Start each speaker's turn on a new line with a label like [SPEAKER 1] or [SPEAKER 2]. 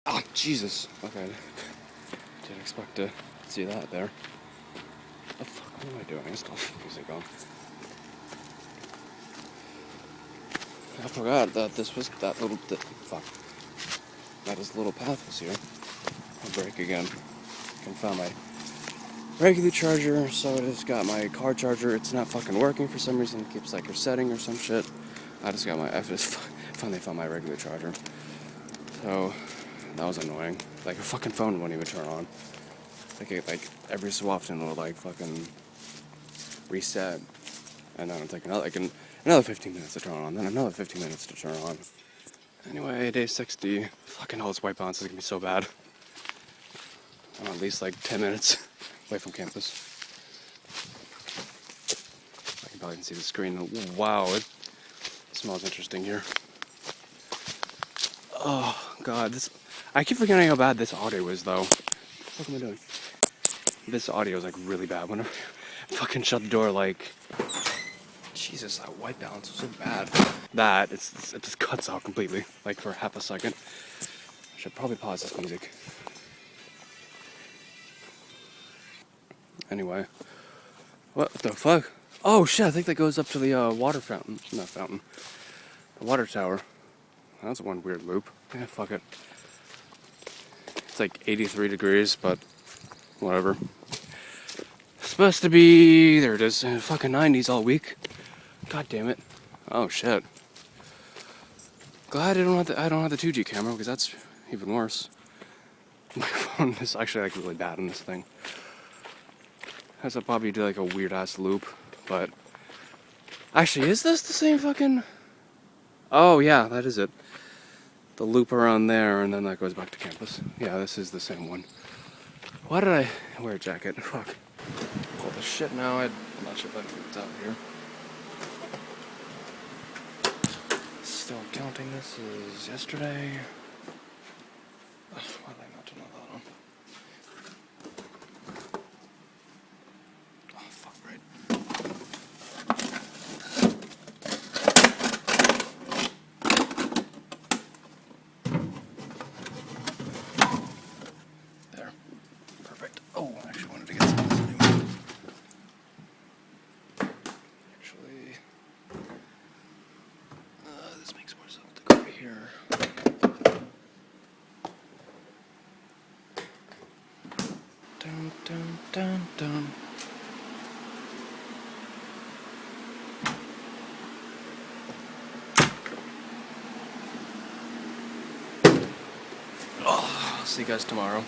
[SPEAKER 1] Oh, Jesus. Okay. Didn't expect to see that there. What the fuck? What am I doing? I just got music on. I forgot that this was that little. Fuck. That this little path was here. I'll break again. Can find my regular charger, so it has got my car charger. It's not fucking working for some reason. It keeps like resetting or some shit. I just got my. I just finally found my regular charger. So that was annoying. Like a fucking phone wouldn't even turn on. Like every so often it'll like fucking reset, and then it'll take another 15 minutes to turn on, then another 15 minutes to turn on. Anyway, day 60. Fucking all this white balance is gonna be so bad. I'm at least like 10 minutes away from campus. I can probably see the screen. Wow, it smells interesting here. Oh god, I keep forgetting how bad this audio is though. What am I doing? This audio is like really bad. Whenever I fucking shut the door, like, Jesus, that white balance was so bad. It just cuts out completely, like for half a second. I should probably pause this music. Anyway, what the fuck? Oh shit! I think that goes up to the water fountain. Not fountain. The water tower. That's one weird loop. Yeah, fuck it. It's like 83 degrees, but whatever. Supposed to be, there it is, fucking 90s all week. God damn it. Oh shit. Glad I don't have the 2G camera, because that's even worse. My phone is actually like really bad on this thing. Has to probably do like a weird ass loop, but actually, is this the same fucking? Oh yeah, that is it. The loop around there, and then that goes back to campus. Yeah, this is the same one. Why did I wear a jacket? Fuck. All this shit now. I'm not sure if I figured it out here. Still counting this as yesterday. Ugh, why did I not turn that on? Oh, fuck, right. There. Perfect. Oh, I actually wanted to get some of this anyway. Actually, this makes more sense to go over here. Dun, dun, dun, dun. Oh, I'll see you guys tomorrow.